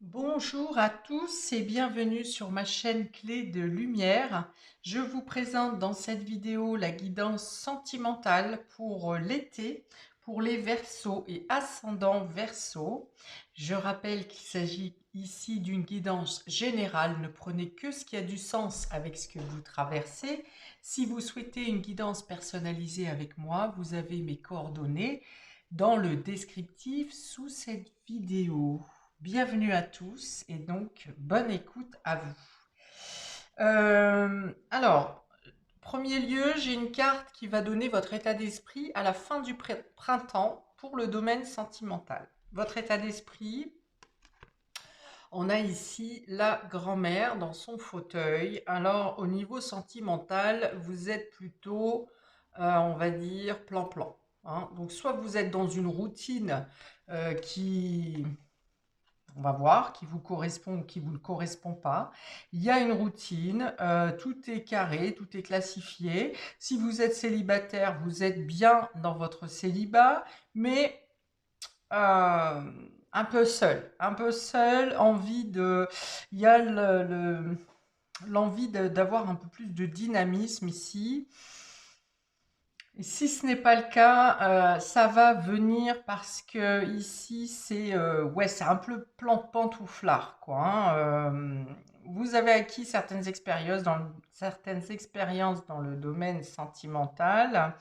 Bonjour à tous et bienvenue sur ma chaîne Clé de Lumière. Je vous présente dans cette vidéo la guidance sentimentale pour l'été, pour les Verseaux et ascendants Verseaux. Je rappelle qu'il s'agit ici d'une guidance générale, ne prenez que ce qui a du sens avec ce que vous traversez. Si vous souhaitez une guidance personnalisée avec moi, vous avez mes coordonnées dans le descriptif sous cette vidéo. Bienvenue à tous et donc bonne écoute à vous. Alors, premier lieu, j'ai une carte qui va donner votre état d'esprit à la fin du printemps pour le domaine sentimental. Votre état d'esprit, on a ici la grand-mère dans son fauteuil. Alors, au niveau sentimental, vous êtes plutôt, on va dire, plan-plan, hein. Donc, soit vous êtes dans une routine qui on va voir qui vous correspond ou qui vous ne correspond pas. Il y a une routine, tout est carré, tout est classifié. Si vous êtes célibataire, vous êtes bien dans votre célibat, mais un peu seul, envie de, il y a l'envie d'avoir un peu plus de dynamisme ici. Et si ce n'est pas le cas, ça va venir parce que ici c'est ouais, c'est un peu plan pantouflard quoi, hein. Vous avez acquis certaines expériences dans le domaine sentimental.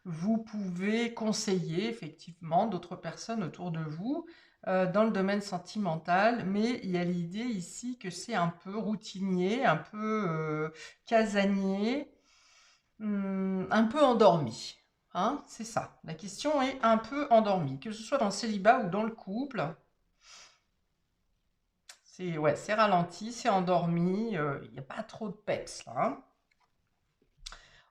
Vous pouvez conseiller effectivement d'autres personnes autour de vous dans le domaine sentimental, mais il y a l'idée ici que c'est un peu routinier, un peu casanier. Un peu endormi, hein, c'est ça. La question est un peu endormi, que ce soit dans le célibat ou dans le couple. C'est ouais, c'est ralenti, c'est endormi, il n'y a pas trop de peps là, hein.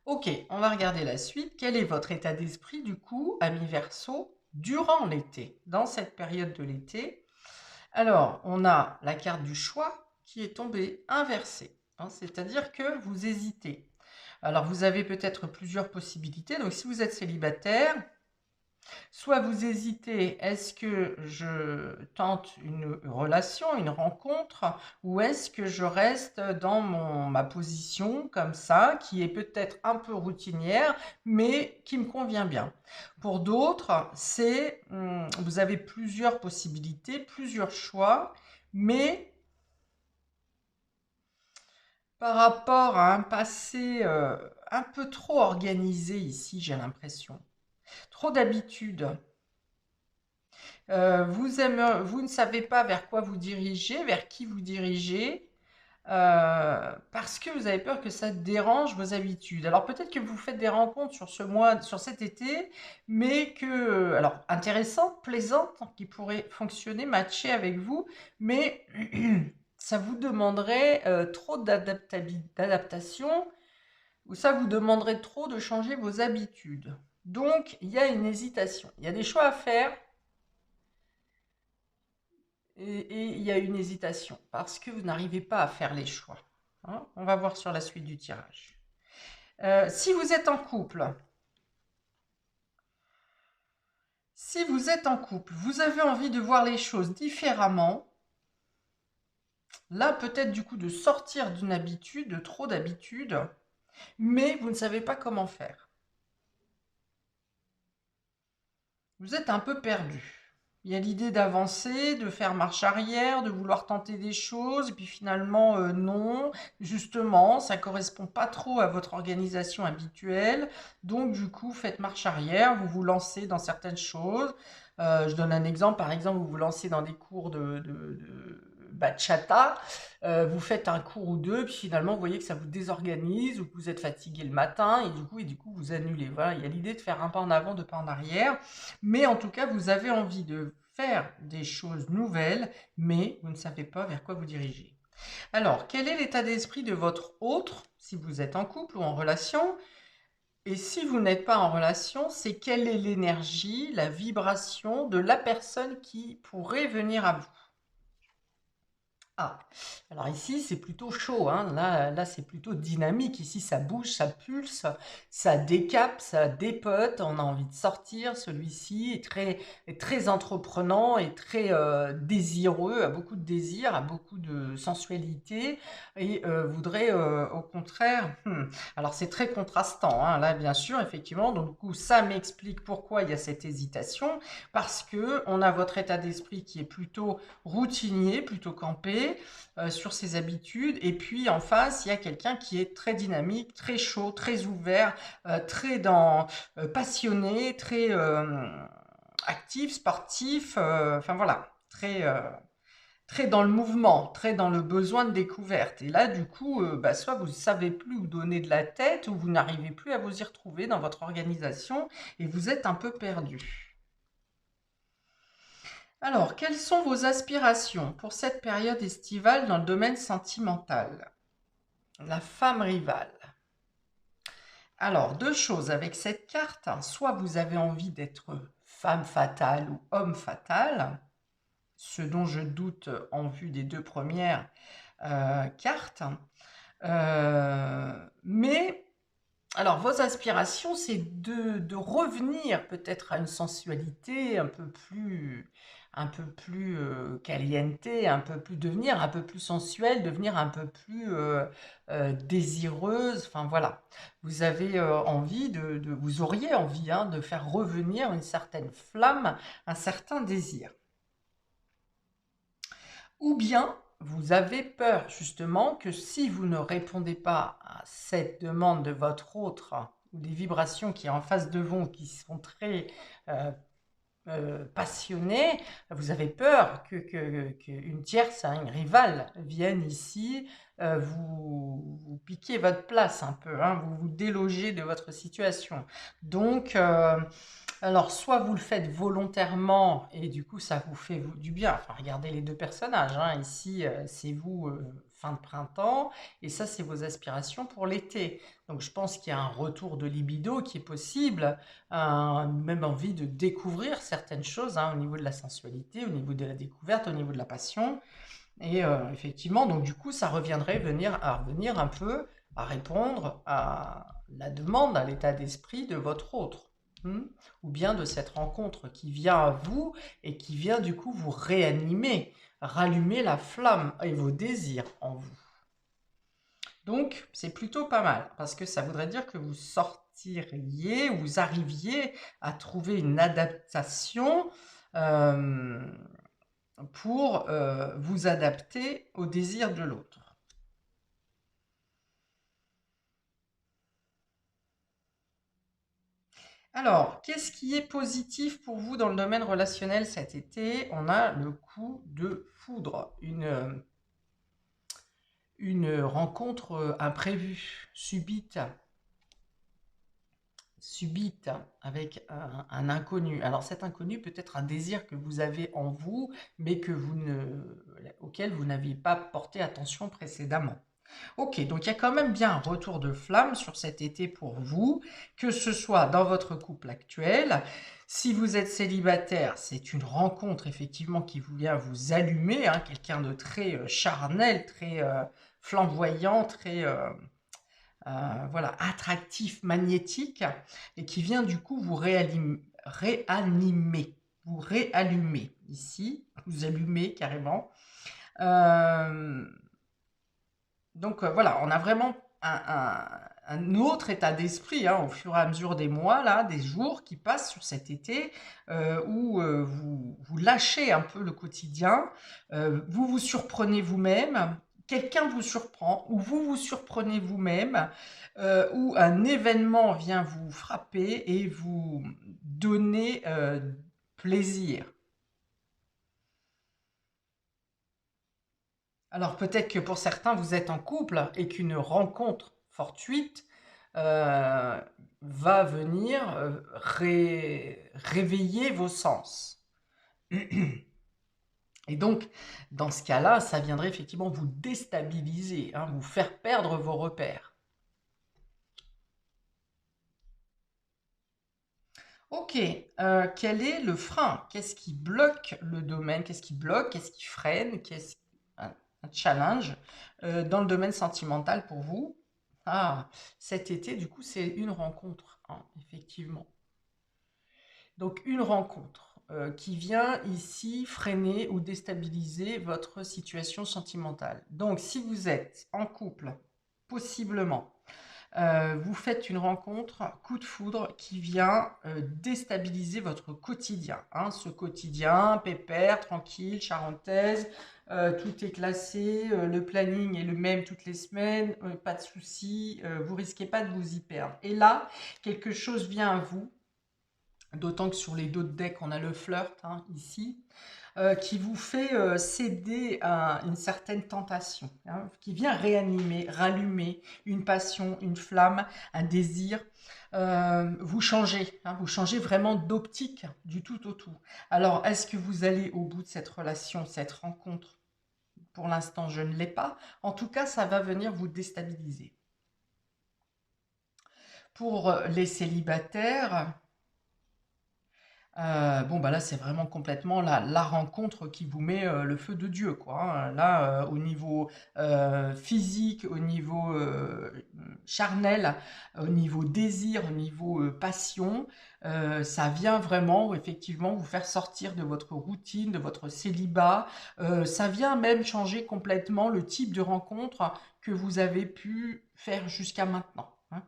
Ok, on va regarder la suite. Quel est votre état d'esprit du coup, ami Verseau, durant l'été, dans cette période de l'été? Alors, on a la carte du choix qui est tombée inversée, hein, c'est-à-dire que vous hésitez. Alors, vous avez peut-être plusieurs possibilités. Donc, si vous êtes célibataire, soit vous hésitez, est-ce que je tente une relation, une rencontre, ou est-ce que je reste dans ma position comme ça, qui est peut-être un peu routinière, mais qui me convient bien. Pour d'autres, vous avez plusieurs possibilités, plusieurs choix, mais par rapport à un passé un peu trop organisé ici, j'ai l'impression. Trop d'habitude. Vous ne savez pas vers quoi vous dirigez, vers qui vous dirigez, parce que vous avez peur que ça dérange vos habitudes. Alors peut-être que vous faites des rencontres sur ce mois, sur cet été, mais alors intéressantes, plaisantes, qui pourraient fonctionner, matcher avec vous, mais ça vous demanderait trop d'adaptation, ou ça vous demanderait trop de changer vos habitudes. Donc il y a une hésitation, il y a des choix à faire. Et il y a une hésitation parce que vous n'arrivez pas à faire les choix, hein. On va voir sur la suite du tirage. Si vous êtes en couple, si vous êtes en couple, vous avez envie de voir les choses différemment. Là, peut-être du coup de sortir d'une habitude, de trop d'habitude, mais vous ne savez pas comment faire. Vous êtes un peu perdu. Il y a l'idée d'avancer, de faire marche arrière, de vouloir tenter des choses, et puis finalement, non. Justement, ça correspond pas trop à votre organisation habituelle. Donc, du coup, faites marche arrière, vous vous lancez dans certaines choses. Je donne un exemple, par exemple, vous vous lancez dans des cours de bachata, vous faites un cours ou deux, puis finalement, vous voyez que ça vous désorganise, ou que vous êtes fatigué le matin, et du coup, vous annulez. Voilà, il y a l'idée de faire un pas en avant, deux pas en arrière. Mais en tout cas, vous avez envie de faire des choses nouvelles, mais vous ne savez pas vers quoi vous diriger. Alors, quel est l'état d'esprit de votre autre, si vous êtes en couple ou en relation? Et si vous n'êtes pas en relation, c'est quelle est l'énergie, la vibration de la personne qui pourrait venir à vous? Ah, alors ici, c'est plutôt chaud, hein. Là, c'est plutôt dynamique. Ici, ça bouge, ça pulse, ça décape, ça dépote. On a envie de sortir. Celui-ci est très entreprenant et très désireux, a beaucoup de désir, a beaucoup de sensualité et voudrait au contraire. Alors, c'est très contrastant, hein, là, bien sûr, effectivement. Donc, du coup, ça m'explique pourquoi il y a cette hésitation, parce que on a votre état d'esprit qui est plutôt routinier, plutôt campé sur ses habitudes. Et puis en face, il y a quelqu'un qui est très dynamique, très chaud, très ouvert, passionné, très actif, sportif. Enfin voilà, très dans le mouvement, très dans le besoin de découverte. Et là, du coup, soit vous ne savez plus où donner de la tête, ou vous n'arrivez plus à vous y retrouver dans votre organisation, et vous êtes un peu perdu. Alors, quelles sont vos aspirations pour cette période estivale dans le domaine sentimental? La femme rivale. Alors, deux choses avec cette carte. Soit vous avez envie d'être femme fatale ou homme fatal, ce dont je doute en vue des deux premières cartes. Mais alors, vos aspirations, c'est de revenir peut-être à une sensualité un peu plus caliente, un peu plus devenir un peu plus sensuelle, devenir un peu plus désireuse. Enfin voilà, vous avez envie vous auriez envie hein, de faire revenir une certaine flamme, un certain désir. Ou bien vous avez peur justement que si vous ne répondez pas à cette demande de votre autre, ou des vibrations qui est en face de vous, qui sont très euh, passionnées, vous avez peur qu'une tierce, hein, une rivale, vienne ici vous piquer votre place un peu, hein, vous déloger de votre situation. Donc, alors, soit vous le faites volontairement et du coup ça vous fait du bien. Enfin, regardez les deux personnages, hein. Ici, c'est vous fin de printemps et ça, c'est vos aspirations pour l'été. Donc, je pense qu'il y a un retour de libido qui est possible, même envie de découvrir certaines choses hein, au niveau de la sensualité, au niveau de la découverte, au niveau de la passion. Et effectivement, donc du coup, ça reviendrait à revenir un peu à répondre à la demande, à l'état d'esprit de votre autre. Hmm. Ou bien de cette rencontre qui vient à vous et qui vient du coup vous réanimer, rallumer la flamme et vos désirs en vous. Donc, c'est plutôt pas mal, parce que ça voudrait dire que vous sortiriez, vous arriviez à trouver une adaptation euh, pour vous adapter aux désirs de l'autre. Alors, qu'est-ce qui est positif pour vous dans le domaine relationnel cet été? On a le coup de foudre, une rencontre imprévue, subite, avec un inconnu. Alors cet inconnu peut être un désir que vous avez en vous, mais auquel vous n'aviez pas porté attention précédemment. Ok, donc il y a quand même bien un retour de flamme sur cet été pour vous, que ce soit dans votre couple actuel. Si vous êtes célibataire, c'est une rencontre effectivement qui vient vous allumer, hein, quelqu'un de très charnel, très flamboyant, très voilà, attractif, magnétique, et qui vient du coup vous réallumer ici, vous allumer carrément. Euh, donc voilà, on a vraiment un autre état d'esprit hein, au fur et à mesure des mois, là, des jours qui passent sur cet été, où vous lâchez un peu le quotidien, vous vous surprenez vous-même, quelqu'un vous surprend, ou vous vous surprenez vous-même, ou un événement vient vous frapper et vous donner plaisir. Alors peut-être que pour certains, vous êtes en couple et qu'une rencontre fortuite euh, va venir réveiller vos sens. Et donc, dans ce cas-là, ça viendrait effectivement vous déstabiliser, hein, vous faire perdre vos repères. Ok, quel est le frein? Qu'est-ce qui bloque le domaine? Qu'est-ce qui bloque? Qu'est-ce qui freine? Hein. un challenge dans le domaine sentimental pour vous. Ah, cet été, du coup, c'est une rencontre, hein, effectivement. Donc une rencontre qui vient ici freiner ou déstabiliser votre situation sentimentale. Donc si vous êtes en couple, possiblement, vous faites une rencontre, coup de foudre, qui vient déstabiliser votre quotidien, hein. Ce quotidien, pépère, tranquille, charentaise, tout est classé, le planning est le même toutes les semaines, pas de soucis, vous risquez pas de vous y perdre. Et là, quelque chose vient à vous, d'autant que sur les dos de deck, on a le flirt, hein, ici, qui vous fait céder à une certaine tentation, hein, qui vient réanimer, rallumer une passion, une flamme, un désir. Vous changez vraiment d'optique du tout au tout. Alors, est-ce que vous allez au bout de cette relation, cette rencontre? Pour l'instant, je ne l'ai pas. En tout cas, ça va venir vous déstabiliser. Pour les célibataires, bon, bah là, c'est vraiment complètement la rencontre qui vous met le feu de Dieu, quoi, hein. Là, au niveau physique, au niveau charnel, au niveau désir, au niveau passion, ça vient vraiment, effectivement, vous faire sortir de votre routine, de votre célibat. Ça vient même changer complètement le type de rencontre que vous avez pu faire jusqu'à maintenant, hein.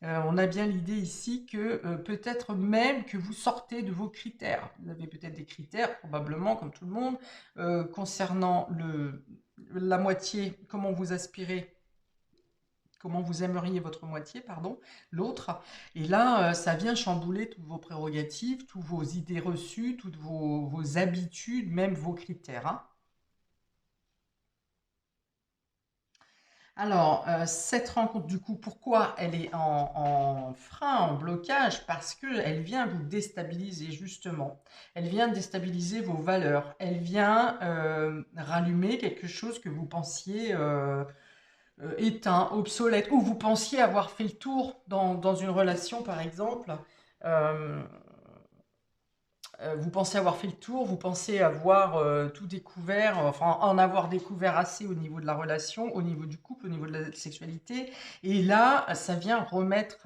On a bien l'idée ici que peut-être même que vous sortez de vos critères. Vous avez peut-être des critères, probablement, comme tout le monde, concernant la moitié, comment vous aspirez, comment vous aimeriez votre moitié, pardon, l'autre. Et là, ça vient chambouler toutes vos prérogatives, toutes vos idées reçues, toutes vos habitudes, même vos critères, hein. Alors, cette rencontre, du coup, pourquoi elle est en frein, en blocage? Parce qu'elle vient vous déstabiliser, justement. Elle vient déstabiliser vos valeurs. Elle vient rallumer quelque chose que vous pensiez éteint, obsolète, ou vous pensiez avoir fait le tour dans une relation, par exemple. Euh, vous pensez avoir fait le tour, vous pensez avoir tout découvert, enfin en avoir découvert assez au niveau de la relation, au niveau du couple, au niveau de la sexualité. Et là, ça vient remettre,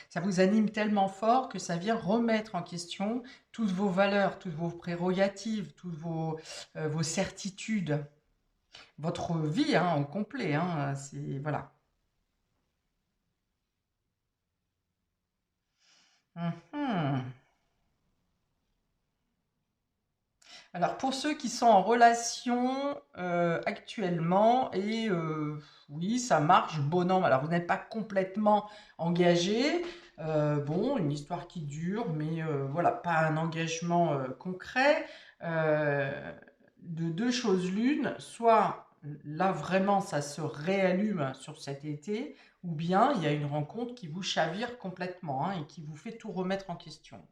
ça vous anime tellement fort que ça vient remettre en question toutes vos valeurs, toutes vos prérogatives, toutes vos certitudes, votre vie, hein, au complet, hein, c'est, voilà. Mhm. Alors pour ceux qui sont en relation actuellement, et oui, ça marche, bon an. Alors vous n'êtes pas complètement engagé, bon, une histoire qui dure, mais voilà, pas un engagement concret. Euh, de deux choses l'une, soit là vraiment ça se réallume sur cet été, ou bien il y a une rencontre qui vous chavire complètement, hein, et qui vous fait tout remettre en question.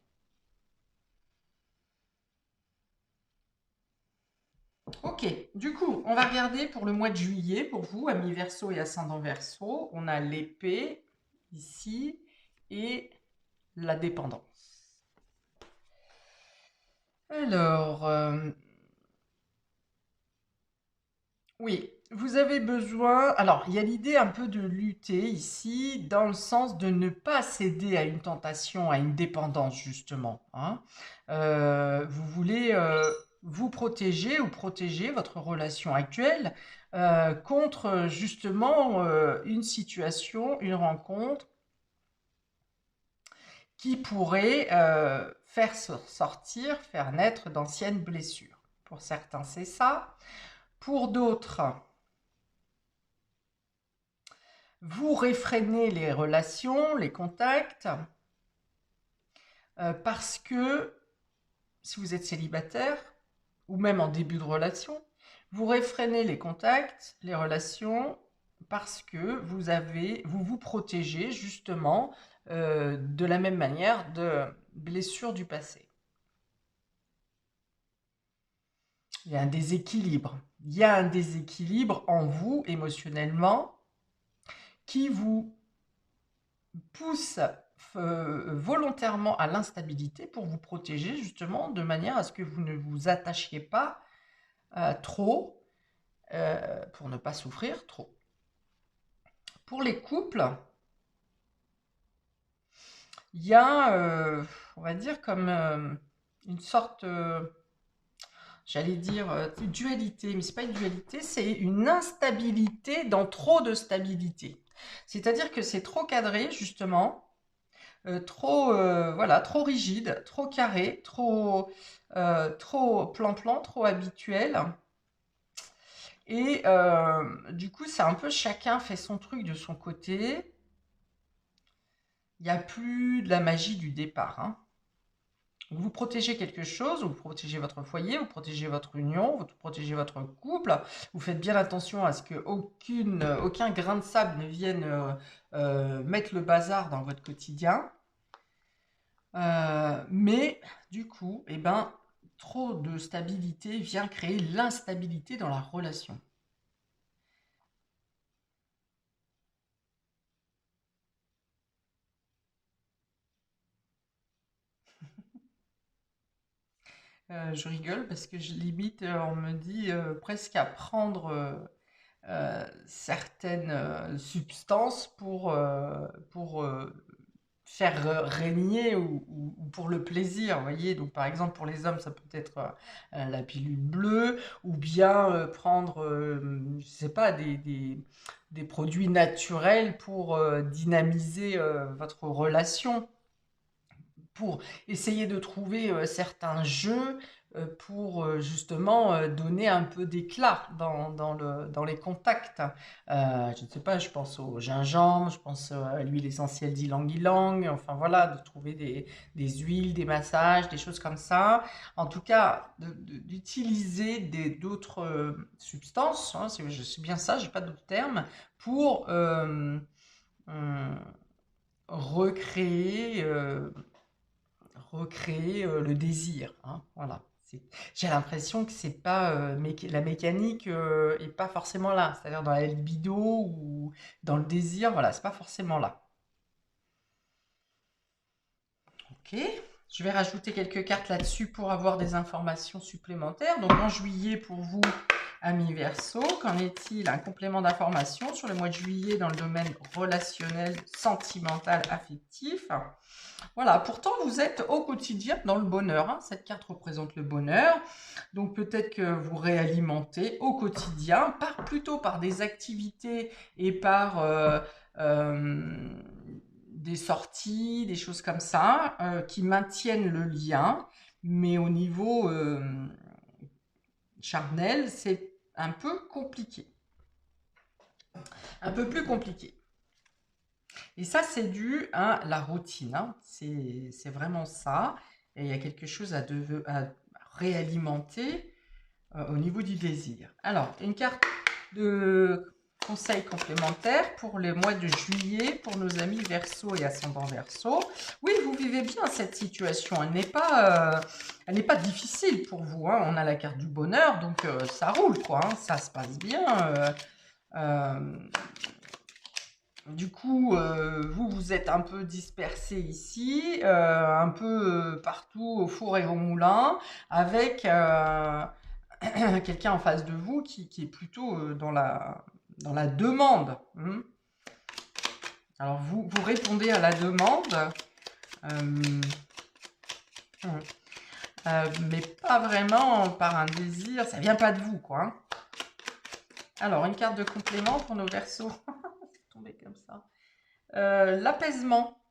Ok, du coup, on va regarder pour le mois de juillet, pour vous, amis Verseau et ascendant Verseau. On a l'épée ici et la dépendance. Alors, oui, vous avez besoin. Alors, il y a l'idée un peu de lutter ici, dans le sens de ne pas céder à une tentation, à une dépendance, justement, hein. Vous voulez vous protéger ou protéger votre relation actuelle contre justement une situation, une rencontre qui pourrait faire sortir, faire naître d'anciennes blessures. Pour certains, c'est ça. Pour d'autres, vous réfrénez les relations, les contacts, parce que si vous êtes célibataire, ou même en début de relation, vous réfrénez les contacts, les relations, parce que vous vous protégez justement de la même manière de blessures du passé. Il y a un déséquilibre. Il y a un déséquilibre en vous émotionnellement qui vous pousse volontairement à l'instabilité pour vous protéger justement de manière à ce que vous ne vous attachiez pas trop pour ne pas souffrir trop. Pour les couples, il y a, on va dire, comme une sorte, j'allais dire, dualité, mais c'est pas une dualité, c'est une instabilité dans trop de stabilité. C'est-à-dire que c'est trop cadré, justement, trop, voilà, trop rigide, trop carré, trop plan-plan, trop habituel. Et du coup, c'est un peu chacun fait son truc de son côté. Il n'y a plus de la magie du départ, hein. Vous protégez quelque chose, vous protégez votre foyer, vous protégez votre union, vous protégez votre couple. Vous faites bien attention à ce que aucun grain de sable ne vienne mettre le bazar dans votre quotidien. Mais du coup, eh ben, trop de stabilité vient créer l'instabilité dans la relation. Je rigole parce que je limite, on me dit presque à prendre certaines substances pour faire régner ou pour le plaisir, vous voyez. Donc par exemple pour les hommes, ça peut être la pilule bleue ou bien prendre, je sais pas, des produits naturels pour dynamiser votre relation pour essayer de trouver certains jeux pour justement donner un peu d'éclat dans les contacts. Je ne sais pas, je pense au gingembre, je pense à l'huile essentielle d'ylang-ylang, enfin voilà, de trouver des huiles, des massages, des choses comme ça. En tout cas, d'utiliser d'autres substances, hein, c'est bien ça, j'ai pas d'autres termes, pour hum, recréer le désir, hein, voilà. J'ai l'impression que c'est pas la mécanique est pas forcément là, c'est-à-dire dans la libido ou dans le désir, voilà, c'est pas forcément là. Ok, je vais rajouter quelques cartes là-dessus pour avoir des informations supplémentaires. Donc en juillet pour vous, amis Verseau, qu'en est-il? Un complément d'information sur le mois de juillet dans le domaine relationnel, sentimental, affectif. Voilà, pourtant vous êtes au quotidien dans le bonheur, hein. Cette carte représente le bonheur. Donc peut-être que vous réalimentez au quotidien, plutôt par des activités et par des sorties, des choses comme ça, qui maintiennent le lien. Mais au niveau charnel, c'est un peu compliqué. Un peu plus compliqué. Et ça, c'est dû à la routine, hein. C'est vraiment ça. Et il y a quelque chose à réalimenter au niveau du désir. Alors, une carte de conseil complémentaire pour le mois de juillet pour nos amis Verseau et ascendant Verseau. Oui, vous vivez bien cette situation. Elle n'est pas difficile pour vous, hein. On a la carte du bonheur, donc ça roule, quoi, hein. Ça se passe bien. Euh, du coup, vous êtes un peu dispersé ici, un peu partout au four et au moulin, avec quelqu'un en face de vous qui est plutôt dans la demande. Alors, vous répondez à la demande, euh, mais pas vraiment par un désir, ça vient pas de vous, quoi, hein. Alors, une carte de complément pour nos Verseaux. C'est tombé comme ça. L'apaisement.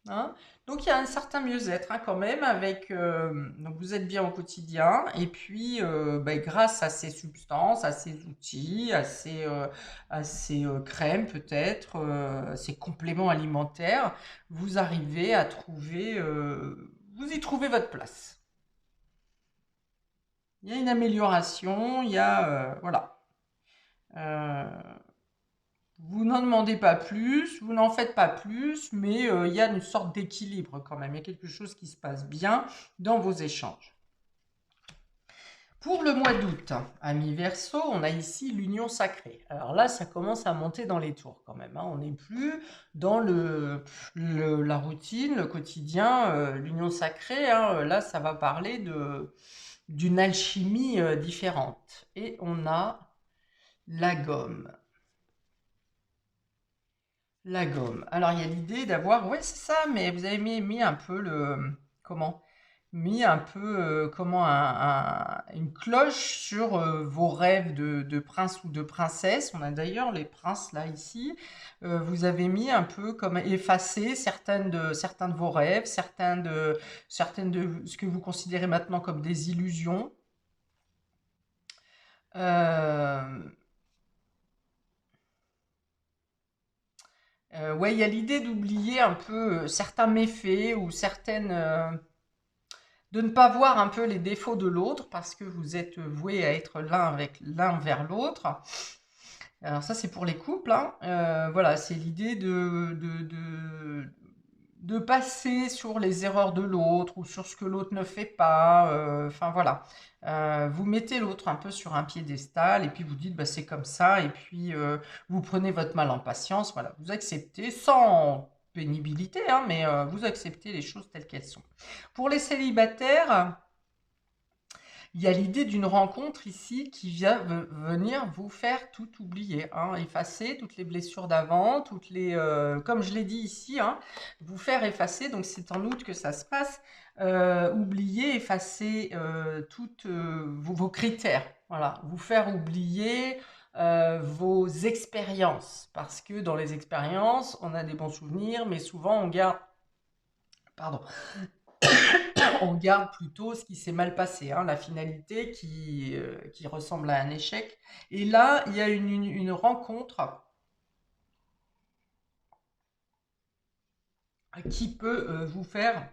Hein. Donc il y a un certain mieux-être, hein, quand même, donc vous êtes bien au quotidien, et puis grâce à ces substances, à ces outils, à ces crèmes peut-être, ces compléments alimentaires, vous arrivez à trouver, vous y trouvez votre place. Il y a une amélioration, il y a, voilà. Euh, Vous n'en demandez pas plus, vous n'en faites pas plus, mais il y a une sorte d'équilibre quand même. Il y a quelque chose qui se passe bien dans vos échanges. Pour le mois d'août, amis Verseau, on a ici l'union sacrée. Alors là, ça commence à monter dans les tours quand même, hein. On n'est plus dans la routine, le quotidien, l'union sacrée, hein. Là, ça va parler d'une alchimie différente. Et on a La gomme. La gomme. Alors, il y a l'idée d'avoir, ouais, c'est ça, mais vous avez mis un peu comment? Mis un peu, comment, une cloche sur vos rêves de prince ou de princesse. On a d'ailleurs les princes là, ici. Vous avez mis un peu comme effacé certains de vos rêves, certaines de ce que vous considérez maintenant comme des illusions. Euh, ouais, il y a l'idée d'oublier un peu certains méfaits ou de ne pas voir un peu les défauts de l'autre parce que vous êtes voués à être l'un vers l'autre. Alors ça, c'est pour les couples, hein. Voilà, c'est l'idée de passer sur les erreurs de l'autre ou sur ce que l'autre ne fait pas. Enfin voilà. Vous mettez l'autre un peu sur un piédestal et puis vous dites bah, c'est comme ça et puis vous prenez votre mal en patience. Voilà, vous acceptez sans pénibilité, hein, mais vous acceptez les choses telles qu'elles sont. Pour les célibataires, il y a l'idée d'une rencontre ici qui vient venir vous faire tout oublier, hein, effacer toutes les blessures d'avant, comme je l'ai dit ici, hein, vous faire effacer, donc c'est en août que ça se passe, oublier, effacer vos critères, voilà, vous faire oublier vos expériences, parce que dans les expériences, on a des bons souvenirs, mais souvent on garde, pardon, on garde plutôt ce qui s'est mal passé, hein, la finalité qui ressemble à un échec. Et là, il y a une rencontre qui peut vous faire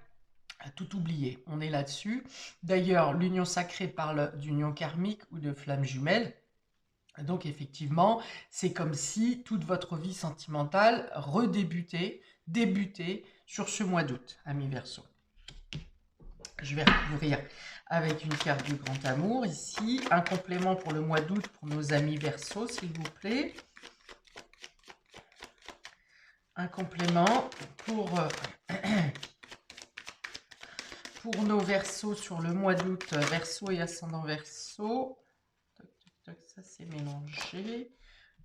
tout oublier. On est là-dessus. D'ailleurs, l'union sacrée parle d'union karmique ou de flamme jumelle. Donc effectivement, c'est comme si toute votre vie sentimentale débutait sur ce mois d'août, ami Verseau. Je vais recouvrir avec une carte du grand amour ici. Un complément pour le mois d'août pour nos amis Verseau, s'il vous plaît. Un complément pour nos Verseaux sur le mois d'août. Verseau et ascendant Verseau. Ça c'est mélangé.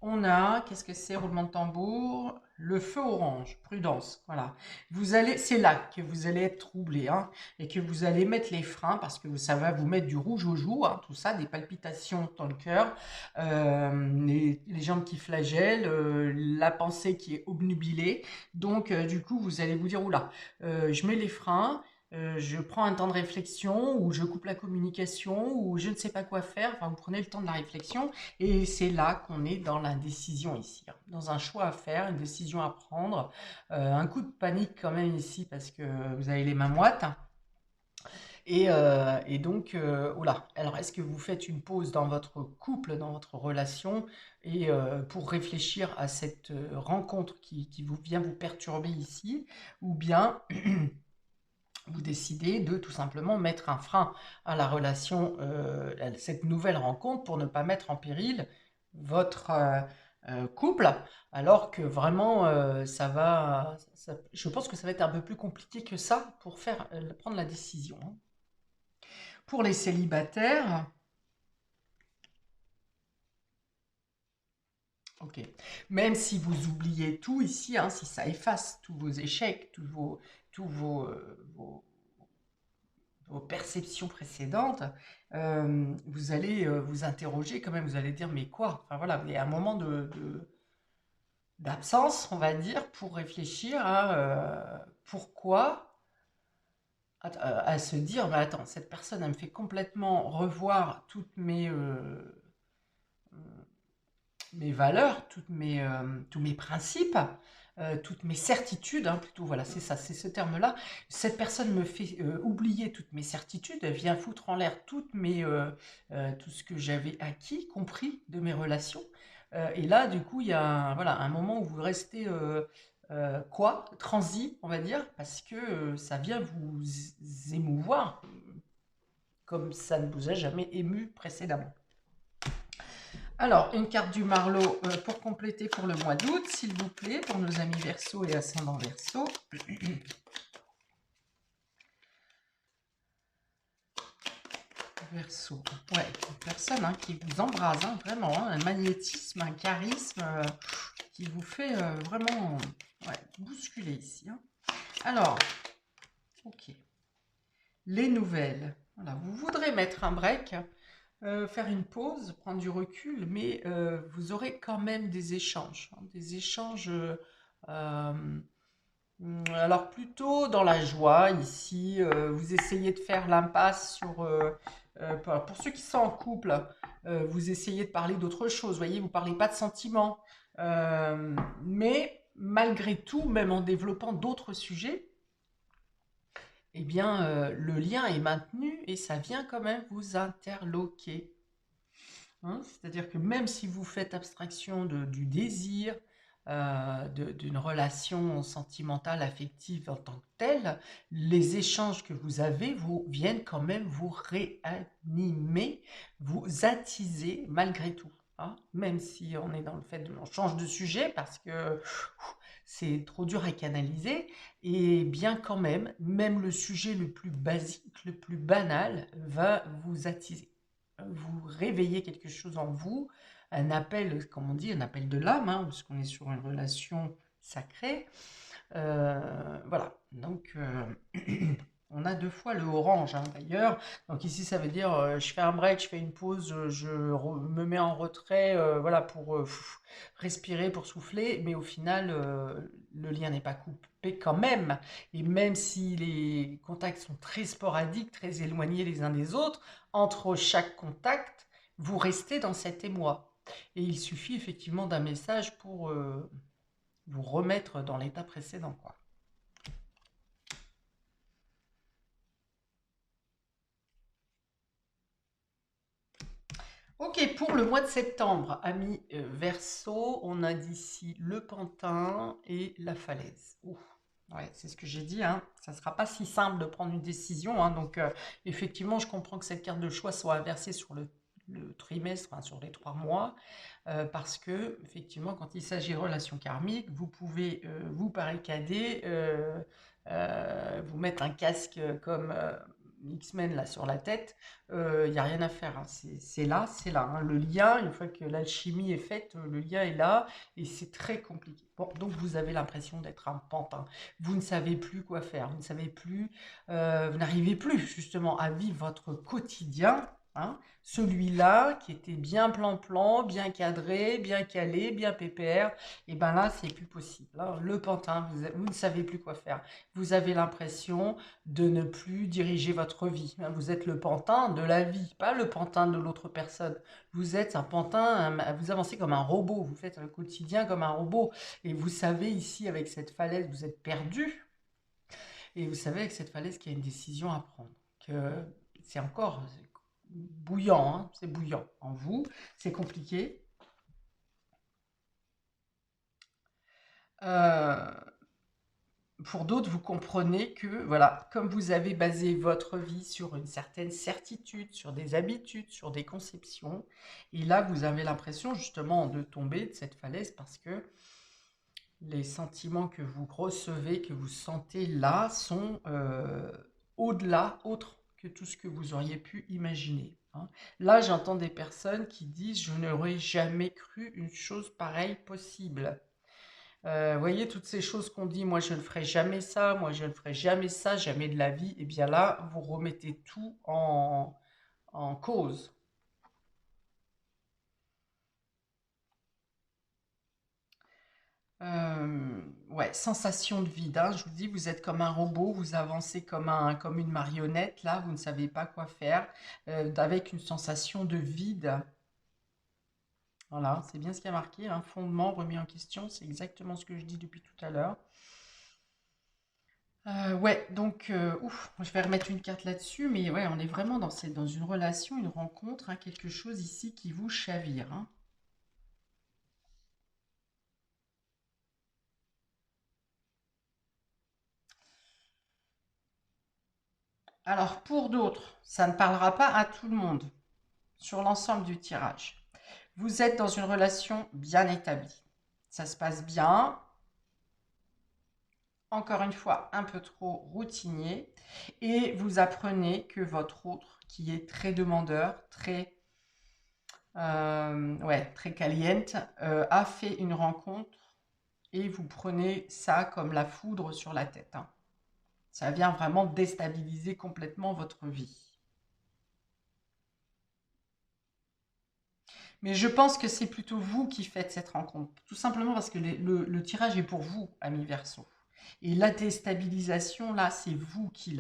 On a, qu'est-ce que c'est, roulement de tambour, le feu orange, prudence, voilà. C'est là que vous allez être troublé, hein, et que vous allez mettre les freins parce que ça va vous mettre du rouge aux joues, hein, tout ça, des palpitations dans le cœur, les jambes qui flagellent, la pensée qui est obnubilée. Donc, du coup, vous allez vous dire, oula, je mets les freins. Je prends un temps de réflexion ou je coupe la communication ou je ne sais pas quoi faire. Enfin, vous prenez le temps de la réflexion et c'est là qu'on est dans l'indécision ici, hein, dans un choix à faire, une décision à prendre, un coup de panique quand même ici parce que vous avez les mains moites. Et donc, oula, alors est-ce que vous faites une pause dans votre couple, dans votre relation, et pour réfléchir à cette rencontre qui vient vous perturber ici, ou bien vous décidez de tout simplement mettre un frein à la relation, à cette nouvelle rencontre pour ne pas mettre en péril votre couple, alors que vraiment je pense que ça va être un peu plus compliqué que ça pour prendre la décision, hein. Pour les célibataires, ok, même si vous oubliez tout ici, hein, si ça efface tous vos échecs, tous vos perceptions précédentes, vous allez vous interroger quand même, vous allez dire mais quoi? Enfin voilà, il y a un moment d'absence, on va dire, pour réfléchir à pourquoi, à se dire, mais attends, cette personne, elle me fait complètement revoir toutes mes valeurs, tous mes principes, toutes mes certitudes, hein, plutôt, voilà, c'est ça, c'est ce terme-là. Cette personne me fait oublier toutes mes certitudes, elle vient foutre en l'air tout ce que j'avais acquis, compris de mes relations. Et là, du coup, il y a voilà, un moment où vous restez transi, on va dire, parce que ça vient vous émouvoir comme ça ne vous a jamais ému précédemment. Alors, une carte du Marlot pour compléter pour le mois d'août, s'il vous plaît, pour nos amis Verseau et ascendant Verseau. Verseau. Ouais, une personne hein, qui vous embrase, hein, vraiment. Hein, un magnétisme, un charisme qui vous fait vraiment ouais, bousculer ici. Hein. Alors, ok. Les nouvelles. Voilà, vous voudrez mettre un break, faire une pause, prendre du recul, mais vous aurez quand même des échanges. Hein, des échanges... alors plutôt dans la joie ici, vous essayez de faire l'impasse sur, pour ceux qui sont en couple, vous essayez de parler d'autre chose, vous voyez, vous parlez pas de sentiments, mais malgré tout, même en développant d'autres sujets, eh bien le lien est maintenu et ça vient quand même vous interloquer. Hein. C'est-à-dire que même si vous faites abstraction du désir, d'une relation sentimentale, affective en tant que telle, les échanges que vous avez viennent quand même vous réanimer, vous attiser malgré tout. Hein. Même si on est dans le fait on change de sujet parce que c'est trop dur à canaliser, et bien quand même le sujet le plus basique, le plus banal, va vous attiser vous réveillez quelque chose en vous, un appel, comme on dit, un appel de l'âme, hein, parce qu'on est sur une relation sacrée. Voilà, donc on a deux fois le orange hein, d'ailleurs. Donc ici ça veut dire je fais un break, je fais une pause, me mets en retrait, voilà, pour respirer, pour souffler, mais au final le lien n'est pas coupé quand même. Et même si les contacts sont très sporadiques, très éloignés les uns des autres, entre chaque contact, vous restez dans cet émoi. Et il suffit effectivement d'un message pour vous remettre dans l'état précédent, quoi. Ok, pour le mois de septembre, amis Verseau, on a d'ici le pantin et la falaise. Ouh, ouais, c'est ce que j'ai dit, hein. Ça ne sera pas si simple de prendre une décision. Hein. Donc, effectivement, je comprends que cette carte de choix soit inversée sur le trimestre, hein, sur les 3 mois, parce que, effectivement, quand il s'agit de relations karmiques, vous pouvez vous barricader, vous mettre un casque comme X-Men là sur la tête, il n'y a rien à faire. Hein. C'est là, c'est là. Hein. Le lien, une fois que l'alchimie est faite, le lien est là et c'est très compliqué. Bon, donc vous avez l'impression d'être un pantin. Vous ne savez plus quoi faire. Vous ne savez plus, vous n'arrivez plus justement à vivre votre quotidien. Hein, celui-là qui était bien plan-plan, bien cadré, bien calé, bien pépère, et ben là c'est plus possible. Là, le pantin, vous ne savez plus quoi faire. Vous avez l'impression de ne plus diriger votre vie. Hein. Vous êtes le pantin de la vie, pas le pantin de l'autre personne. Vous êtes un pantin, vous avancez comme un robot, vous faites le quotidien comme un robot. Et vous savez ici, avec cette falaise, vous êtes perdu. Et vous savez, avec cette falaise, qu'il y a une décision à prendre. Que c'est encore bouillant, hein, c'est bouillant en vous, c'est compliqué. Euh, Pour d'autres, vous comprenez que, voilà, comme vous avez basé votre vie sur une certaine certitude, sur des habitudes, sur des conceptions, et là, vous avez l'impression justement de tomber de cette falaise parce que les sentiments que vous recevez, que vous sentez là, sont au-delà, autre que tout ce que vous auriez pu imaginer. Hein. Là, j'entends des personnes qui disent: je n'aurais jamais cru une chose pareille possible. Vous voyez, toutes ces choses qu'on dit, moi je ne ferai jamais ça, moi je ne ferai jamais ça, jamais de la vie, et bien là, vous remettez tout en cause. Ouais, sensation de vide, hein, je vous dis, vous êtes comme un robot, vous avancez comme une marionnette, là, vous ne savez pas quoi faire, avec une sensation de vide. Voilà, c'est bien ce qui a marqué, un fondement remis en question, c'est exactement ce que je dis depuis tout à l'heure. Ouais, donc, ouf, je vais remettre une carte là-dessus, mais ouais, on est vraiment dans une relation, une rencontre, hein, quelque chose ici qui vous chavire. Hein. Alors, pour d'autres, ça ne parlera pas à tout le monde sur l'ensemble du tirage. Vous êtes dans une relation bien établie. Ça se passe bien, encore une fois, un peu trop routinier. Et vous apprenez que votre autre, qui est très demandeur, très, ouais, très caliente, a fait une rencontre et vous prenez ça comme la foudre sur la tête, hein. Ça vient vraiment déstabiliser complètement votre vie. Mais je pense que c'est plutôt vous qui faites cette rencontre. Tout simplement parce que le tirage est pour vous, ami Verseau. Et la déstabilisation, là, c'est vous qui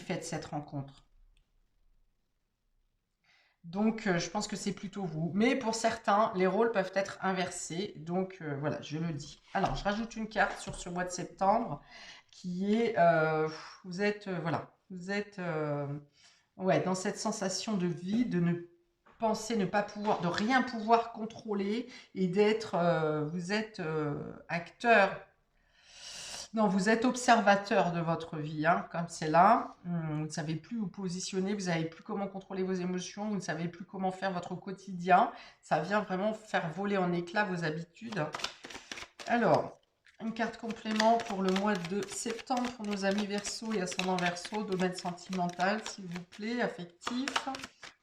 faites cette rencontre. Donc, je pense que c'est plutôt vous. Mais pour certains, les rôles peuvent être inversés. Donc, voilà, je le dis. Alors, je rajoute une carte sur ce mois de septembre qui est, vous êtes, voilà, vous êtes, ouais, dans cette sensation de vide, de ne penser ne pas pouvoir, de rien pouvoir contrôler et d'être, vous êtes acteur. Non, vous êtes observateur de votre vie, hein, comme c'est là. Vous ne savez plus vous positionner, vous ne savez plus comment contrôler vos émotions, vous ne savez plus comment faire votre quotidien. Ça vient vraiment faire voler en éclats vos habitudes. Alors, une carte complément pour le mois de septembre pour nos amis Verseau et ascendant Verseau, domaine sentimental, s'il vous plaît, affectif.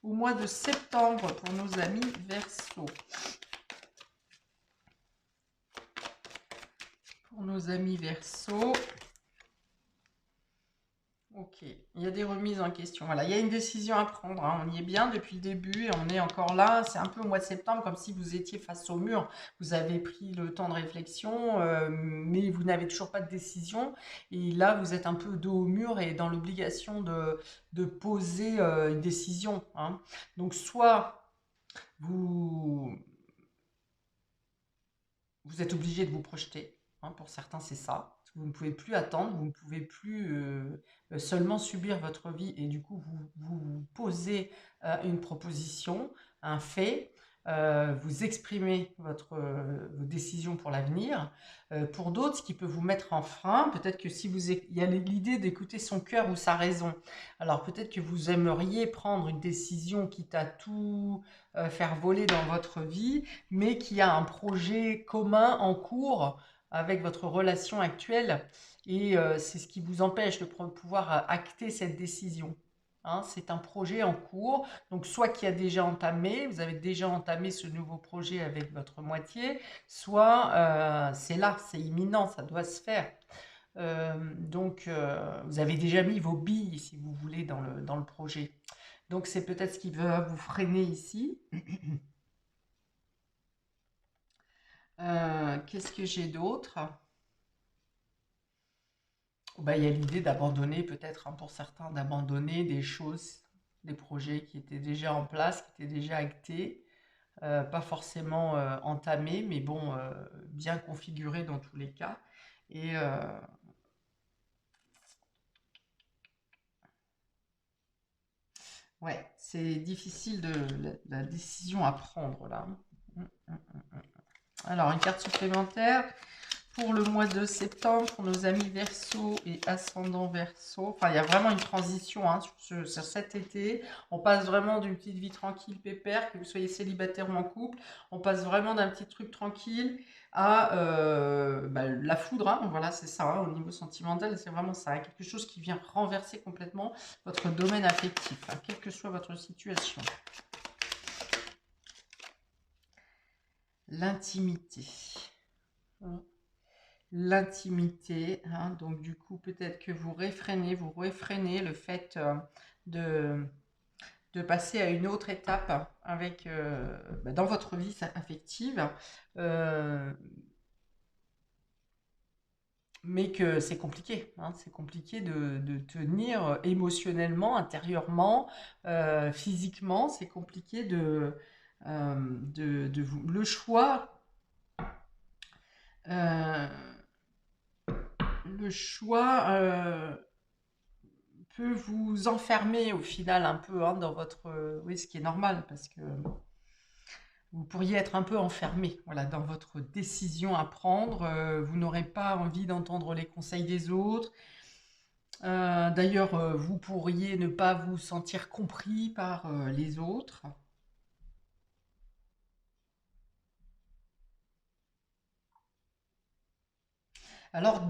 Au mois de septembre pour nos amis Verseau. Pour nos amis Verseau. Ok, il y a des remises en question. Voilà, il y a une décision à prendre, hein. On y est bien depuis le début et on est encore là. C'est un peu au mois de septembre, comme si vous étiez face au mur. Vous avez pris le temps de réflexion, mais vous n'avez toujours pas de décision. Et là, vous êtes un peu dos au mur et dans l'obligation de poser une décision, hein. Donc, soit vous, vous êtes obligé de vous projeter, hein, pour certains, c'est ça. Parce que vous ne pouvez plus attendre, vous ne pouvez plus seulement subir votre vie et du coup, vous posez une proposition, un fait, vous exprimez vos décisions pour l'avenir. Pour d'autres, ce qui peut vous mettre en frein, peut-être que si il y a l'idée d'écouter son cœur ou sa raison. Alors peut-être que vous aimeriez prendre une décision quitte à tout faire voler dans votre vie, mais qui a un projet commun en cours avec votre relation actuelle. Et c'est ce qui vous empêche de pouvoir acter cette décision. Hein, c'est un projet en cours, donc soit qui a déjà entamé, vous avez déjà entamé ce nouveau projet avec votre moitié, soit c'est là, c'est imminent, ça doit se faire. Donc vous avez déjà mis vos billes, si vous voulez, dans le projet. Donc c'est peut-être ce qui va vous freiner ici. Qu'est-ce que j'ai d'autre? Bah, il y a l'idée d'abandonner, peut-être, hein, pour certains, d'abandonner des choses, des projets qui étaient déjà en place, qui étaient déjà actés, pas forcément entamés, mais bon, bien configurés dans tous les cas. Et ouais, c'est difficile la décision à prendre là. Mm, mm, mm. Alors, une carte supplémentaire. Pour le mois de septembre, pour nos amis Verseau et ascendant Verseau. Enfin, il y a vraiment une transition, hein, sur cet été. On passe vraiment d'une petite vie tranquille, pépère, que vous soyez célibataire ou en couple. On passe vraiment d'un petit truc tranquille à bah, la foudre, hein. Voilà, c'est ça, hein, au niveau sentimental, c'est vraiment ça, hein, quelque chose qui vient renverser complètement votre domaine affectif, hein, quelle que soit votre situation. L'intimité. L'intimité, hein. Donc du coup, peut-être que vous réfrénez le fait de, de passer à une autre étape avec, bah, dans votre vie affective, euh, mais que c'est compliqué, hein. C'est compliqué de tenir émotionnellement, intérieurement, physiquement, c'est compliqué de vous... Le choix... euh, le choix peut vous enfermer au final un peu, hein, dans votre... oui, ce qui est normal, parce que vous pourriez être un peu enfermé, voilà, dans votre décision à prendre. Vous n'aurez pas envie d'entendre les conseils des autres. D'ailleurs, vous pourriez ne pas vous sentir compris par les autres. Alors,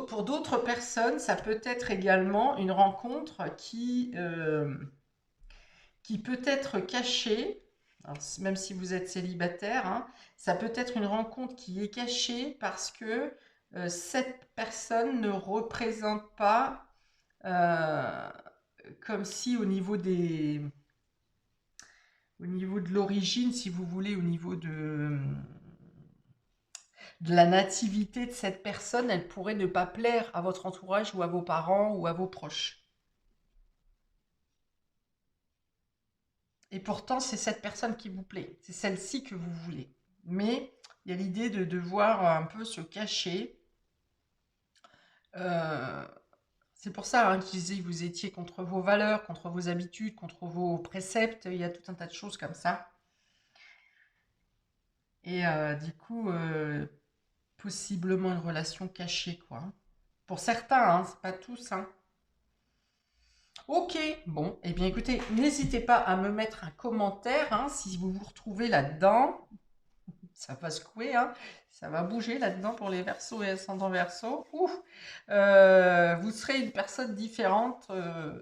pour d'autres personnes, ça peut être également une rencontre qui peut être cachée. Alors, même si vous êtes célibataire, hein, ça peut être une rencontre qui est cachée parce que cette personne ne représente pas, euh, comme si au niveau de l'origine, si vous voulez, au niveau de la nativité de cette personne, elle pourrait ne pas plaire à votre entourage ou à vos parents ou à vos proches. Et pourtant, c'est cette personne qui vous plaît, c'est celle-ci que vous voulez. Mais il y a l'idée de devoir un peu se cacher. Euh, c'est pour ça hein, que je disais que vous étiez contre vos valeurs, contre vos habitudes, contre vos préceptes. Il y a tout un tas de choses comme ça. Et du coup, possiblement une relation cachée, quoi. Pour certains, hein, c'est pas tous, hein. Ok, bon, eh bien écoutez, n'hésitez pas à me mettre un commentaire hein, si vous vous retrouvez là-dedans. Ça va secouer, hein. Ça va bouger là-dedans pour les versos et ascendants versos. Ouf. Vous serez une personne différente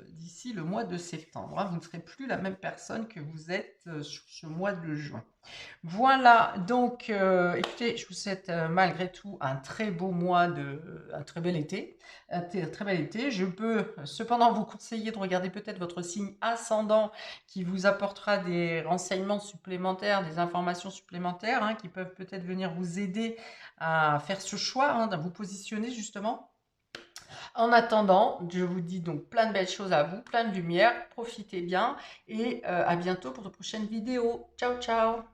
d'ici le mois de septembre, hein. Vous ne serez plus la même personne que vous êtes sur ce mois de juin. Voilà, donc écoutez, je vous souhaite malgré tout un très beau un très bel été, un très bel été. Je peux cependant vous conseiller de regarder peut-être votre signe ascendant qui vous apportera des renseignements supplémentaires, des informations supplémentaires hein, qui peuvent peut-être venir vous aider à faire ce choix, hein, à vous positionner justement. En attendant, je vous dis donc plein de belles choses à vous, plein de lumière, profitez bien et à bientôt pour de prochaines vidéos. Ciao, ciao!